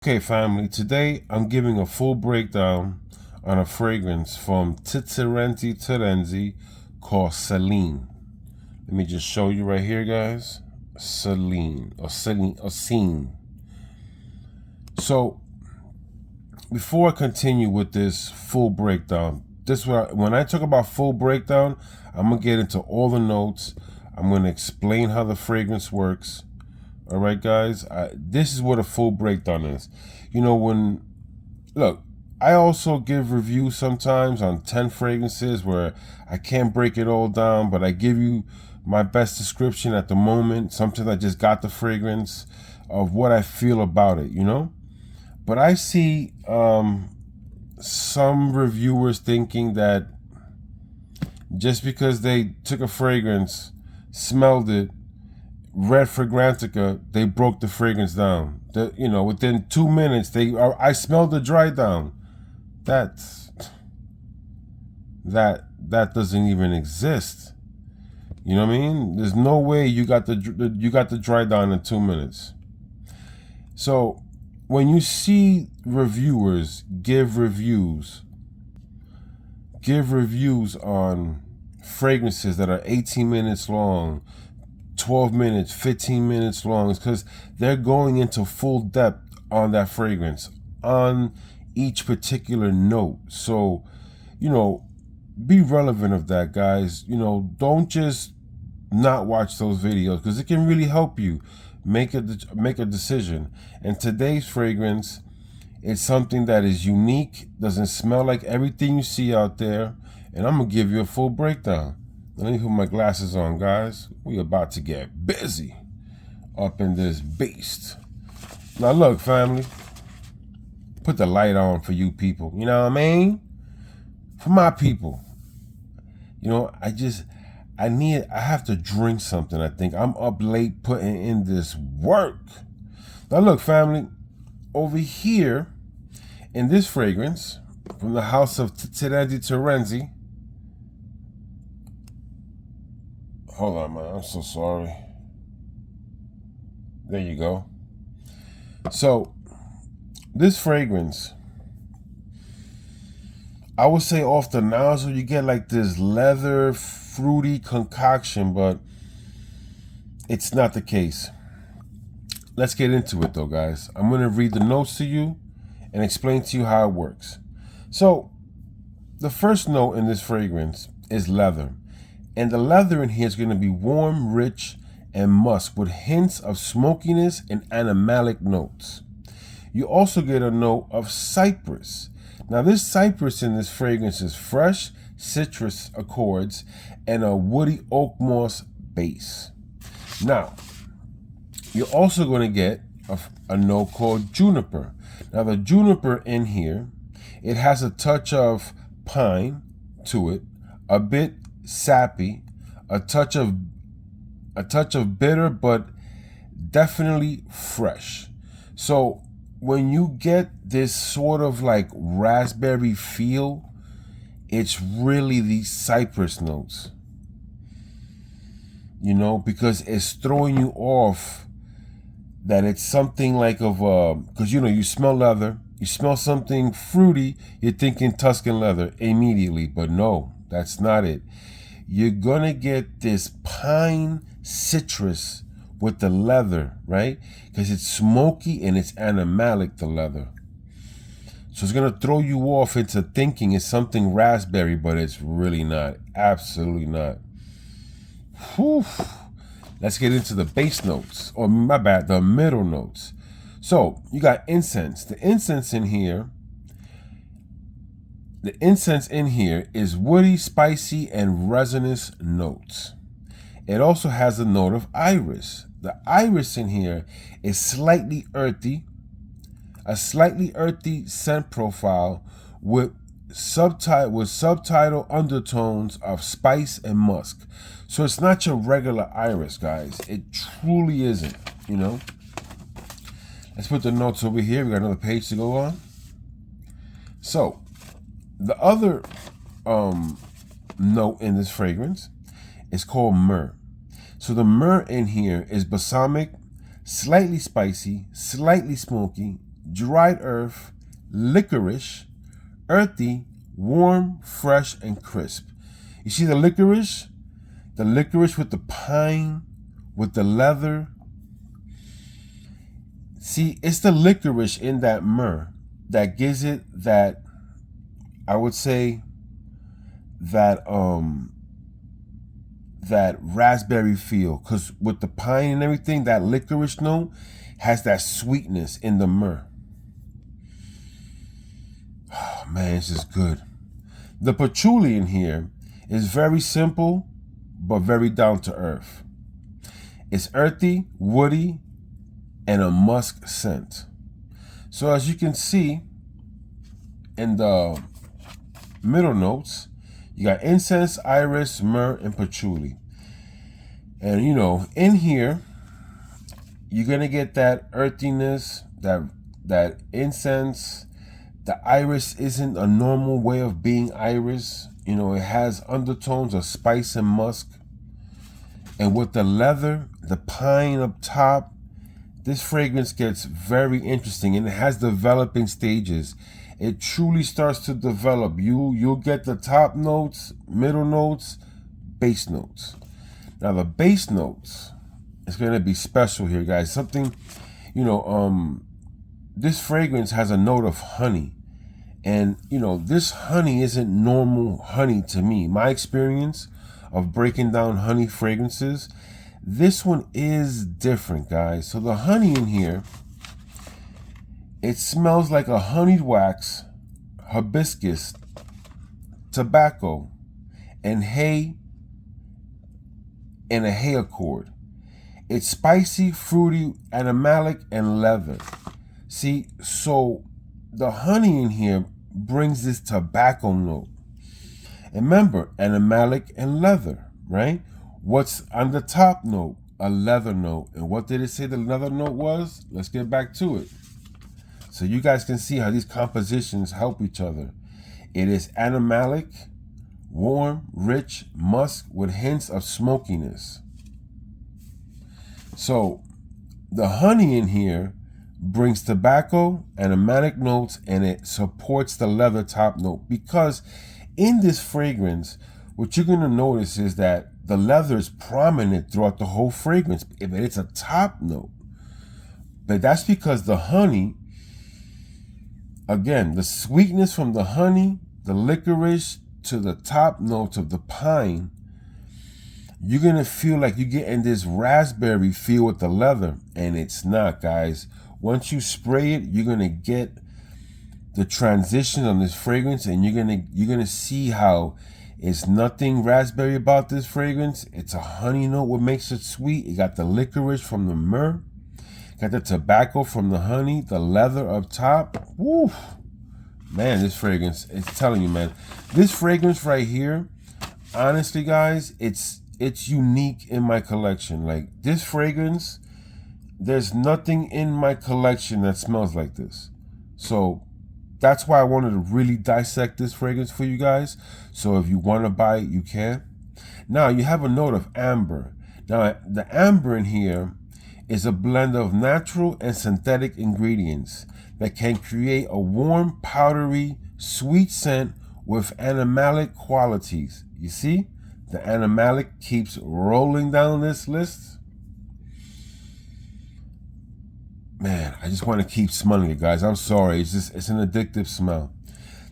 Okay, family, today I'm giving a full breakdown on a fragrance from Terenzi called Celine. Let me just show you right here, guys. Celine. So, before I continue with this full breakdown, when I talk about full breakdown, I'm going to get into all the notes. I'm going to explain how the fragrance works. All right, guys, this is what a full breakdown is. You know, look, I also give reviews sometimes on 10 fragrances where I can't break it all down, but I give you my best description at the moment. Sometimes I just got the fragrance of what I feel about it, you know? But I see some reviewers thinking that just because they took a fragrance, smelled it, read Fragrantica, they broke the fragrance down. Within 2 minutes, I smelled the dry down. That doesn't even exist. You know what I mean? There's no way you got the dry down in 2 minutes. So when you see reviewers give reviews on fragrances that are 18 minutes long, 12 minutes, 15 minutes long, is because they're going into full depth on that fragrance, on each particular note. So, be relevant of that, guys. Don't just not watch those videos, because it can really help you make a decision. And today's fragrance is something that is unique, doesn't smell like everything you see out there, and I'm gonna give you a full breakdown. Let me put my glasses on, guys. We about to get busy up in this beast. Now look, family, put the light on for you people. You know what I mean? For my people. I have to drink something, I think. I'm up late putting in this work. Now look, family, over here in this fragrance from the house of Terenzi. Hold on, man. I'm so sorry. There you go. So, this fragrance, I would say off the nozzle, you get like this leather, fruity concoction, but it's not the case. Let's get into it, though, guys. I'm going to read the notes to you and explain to you how it works. So, the first note in this fragrance is leather. And the leather in here is going to be warm, rich, and musk with hints of smokiness and animalic notes. You also get a note of cypress. Now this cypress in this fragrance is fresh citrus accords and a woody oak moss base. Now, you're also going to get a note called juniper. Now the juniper in here, it has a touch of pine to it, a bit sappy, a touch of bitter, but definitely fresh. So when you get this sort of like raspberry feel, it's really these cypress notes, because it's throwing you off that it's something like because you smell leather, you smell something fruity, you're thinking Tuscan leather immediately, but no, that's not it. You're gonna get this pine citrus with the leather, right? Because it's smoky and it's animalic, the leather. So it's gonna throw you off into thinking it's something raspberry, but it's really not. Absolutely not. Whew. Let's get into the base notes, or my bad, the middle notes. So you got incense. The incense in here is woody, spicy, and resinous notes. It also has a note of iris. The iris in here is slightly earthy, a slightly earthy scent profile with subtitle undertones of spice and musk. So it's not your regular iris, guys. It truly isn't, Let's put the notes over here. We got another page to go on. So, the other note in this fragrance is called myrrh. So the myrrh in here is balsamic, slightly spicy, slightly smoky, dried earth, licorice, earthy, warm, fresh, and crisp. You see the licorice? The licorice with the pine, with the leather. See, it's the licorice in that myrrh that gives it that, I would say, that that raspberry feel. Because with the pine and everything, that licorice note has that sweetness in the myrrh. Oh man, this is good. The patchouli in here is very simple, but very down to earth. It's earthy, woody, and a musk scent. So as you can see in the middle notes, you got incense, iris, myrrh, and patchouli. And you know, in here, you're gonna get that earthiness, that incense. The iris isn't a normal way of being iris. You know, it has undertones of spice and musk. And with the leather, the pine up top, this fragrance gets very interesting, and it has developing stages. It truly starts to develop. You'll get the top notes, middle notes, base notes. Now the base notes is going to be special here, guys. Something, you know, this fragrance has a note of honey. And, you know, this honey isn't normal honey to me. My experience of breaking down honey fragrances, this one is different, guys. So the honey in here, it smells like a honeyed wax, hibiscus, tobacco, and hay, and a hay accord. It's spicy, fruity, animalic, and leather. See, so the honey in here brings this tobacco note. And remember, animalic and leather, right? What's on the top note? A leather note. And what did it say the leather note was? Let's get back to it. So you guys can see how these compositions help each other. It is animalic, warm, rich, musk with hints of smokiness. So the honey in here brings tobacco, aromatic notes, and it supports the leather top note. Because in this fragrance, what you're going to notice is that the leather is prominent throughout the whole fragrance. It's a top note. But that's because the honey, again, the sweetness from the honey, the licorice, to the top notes of the pine, you're going to feel like you're getting this raspberry feel with the leather. And it's not, guys. Once you spray it, you're going to get the transition on this fragrance, and you're gonna see how it's nothing raspberry about this fragrance. It's a honey note, what makes it sweet. It got the licorice from the myrrh, got the tobacco from the honey, the leather up top. Woo! Man, this fragrance, it's telling you, man. This fragrance right here, honestly, guys, it's unique in my collection. Like, this fragrance, there's nothing in my collection that smells like this. So that's why I wanted to really dissect this fragrance for you guys. So if you want to buy it, you can. Now you have a note of amber. Now the amber in here is a blend of natural and synthetic ingredients that can create a warm, powdery, sweet scent with animalic qualities. You see? The animalic keeps rolling down this list. Man, I just want to keep smelling it, guys. I'm sorry. It's an addictive smell.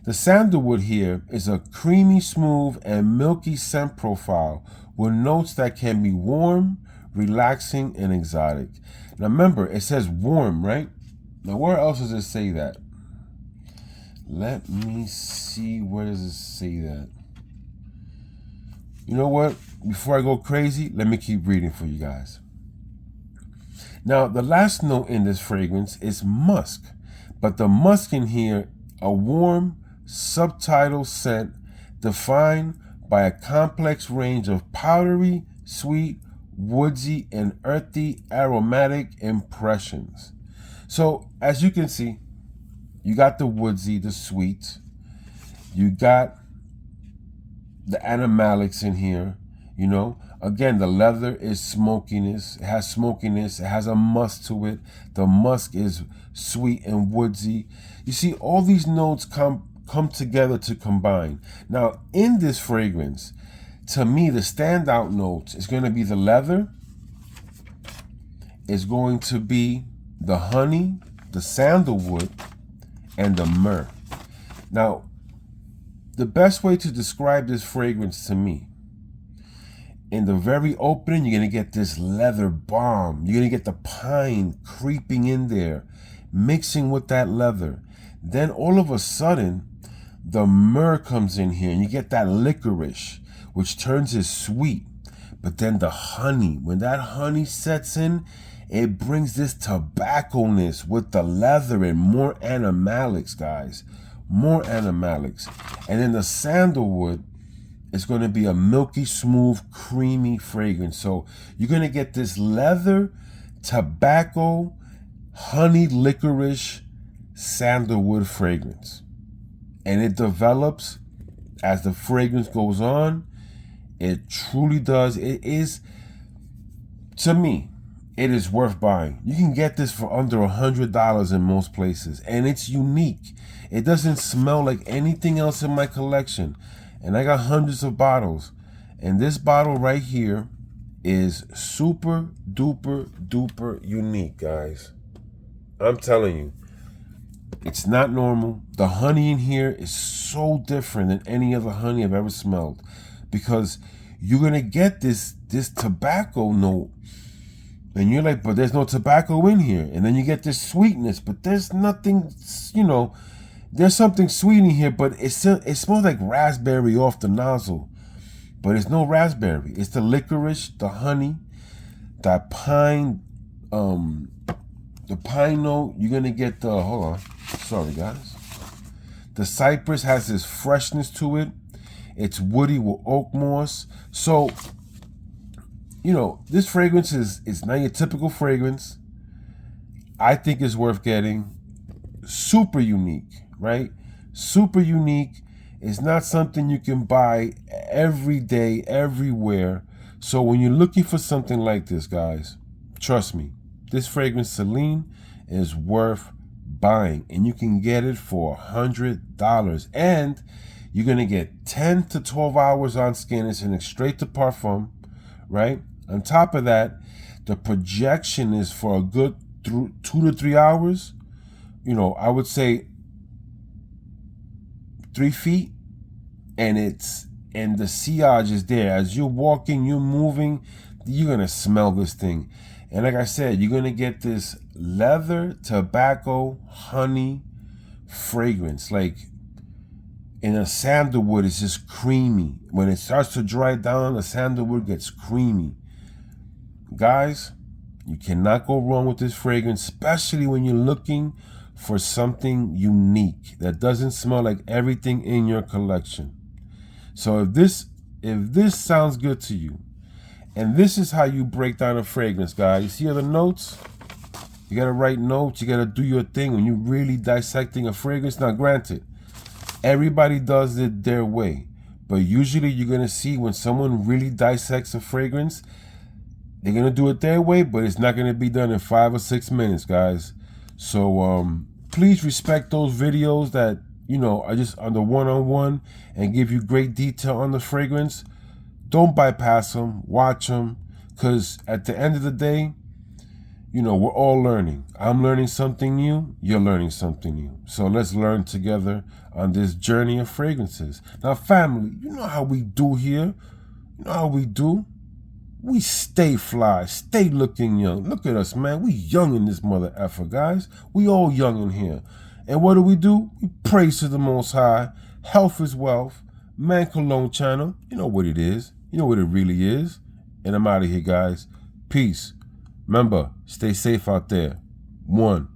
The sandalwood here is a creamy, smooth, and milky scent profile with notes that can be warm, relaxing, and exotic. Now remember, it says warm, right? Now where else does it say that? Let me see. Where does it say that? You know what? Before I go crazy, let me keep reading for you guys. Now, the last note in this fragrance is musk, but the musk in here, a warm, subtle scent defined by a complex range of powdery, sweet, woodsy, and earthy aromatic impressions. So, as you can see, you got the woodsy, the sweet, you got the animalics in here, you know. Again, the leather is smokiness. It has smokiness. It has a musk to it. The musk is sweet and woodsy. You see, all these notes come together to combine. Now, in this fragrance, to me, the standout notes is going to be the leather. It's going to be the honey, the sandalwood, and the myrrh. Now, the best way to describe this fragrance to me, in the very opening, you're going to get this leather bomb. You're going to get the pine creeping in there, mixing with that leather. Then all of a sudden, the myrrh comes in here, and you get that licorice, which turns it sweet. But then the honey, when that honey sets in, it brings this tobacco-ness with the leather and more animalics, guys. More animalics. And then the sandalwood, it's going to be a milky, smooth, creamy fragrance. So you're going to get this leather, tobacco, honey, licorice, sandalwood fragrance. And it develops as the fragrance goes on. It truly does. It is, to me, it is worth buying. You can get this for under $100 in most places. And it's unique. It doesn't smell like anything else in my collection. And I got hundreds of bottles. And this bottle right here is super duper duper unique, guys. I'm telling you. It's not normal. The honey in here is so different than any other honey I've ever smelled. Because you're going to get this tobacco note. And you're like, but there's no tobacco in here. And then you get this sweetness. But there's nothing, you know. There's something sweet in here, but it smells like raspberry off the nozzle. But it's no raspberry. It's the licorice, the honey, that pine, the pine note. You're going to get the, hold on. Sorry, guys. The cypress has this freshness to it. It's woody with oak moss. So, you know, this fragrance is not your typical fragrance. I think it's worth getting. Super unique. Right? Super unique. It's not something you can buy every day, everywhere. So when you're looking for something like this, guys, trust me, this fragrance, Celine, is worth buying. And you can get it for $100. And you're going to get 10 to 12 hours on skin. It's in straight to parfum, right? On top of that, the projection is for a good 2 to 3 hours. You know, I would say 3 feet, and the sillage is there. As you're walking, you're moving, you're gonna smell this thing. And like I said, you're gonna get this leather, tobacco, honey fragrance. Like in a sandalwood, it's just creamy. When it starts to dry down, the sandalwood gets creamy. Guys, you cannot go wrong with this fragrance, especially when you're looking for something unique that doesn't smell like everything in your collection. So if this sounds good to you, and this is how you break down a fragrance, guys. You see all the notes? You gotta write notes. You gotta do your thing when you're really dissecting a fragrance. Now, granted, everybody does it their way, but usually you're gonna see when someone really dissects a fragrance, they're gonna do it their way, but it's not gonna be done in 5 or 6 minutes, guys. So please respect those videos that, you know, are just on the one-on-one and give you great detail on the fragrance. Don't bypass them. Watch them. Because at the end of the day, you know, we're all learning. I'm learning something new. You're learning something new. So let's learn together on this journey of fragrances. Now, family, you know how we do here. You know how we do. We stay fly, stay looking young. Look at us, man. We young in this mother effer, guys. We all young in here. And what do? We praise to the Most High. Health is wealth. Man Cologne channel. You know what it is. You know what it really is. And I'm out of here, guys. Peace. Remember, stay safe out there. 1.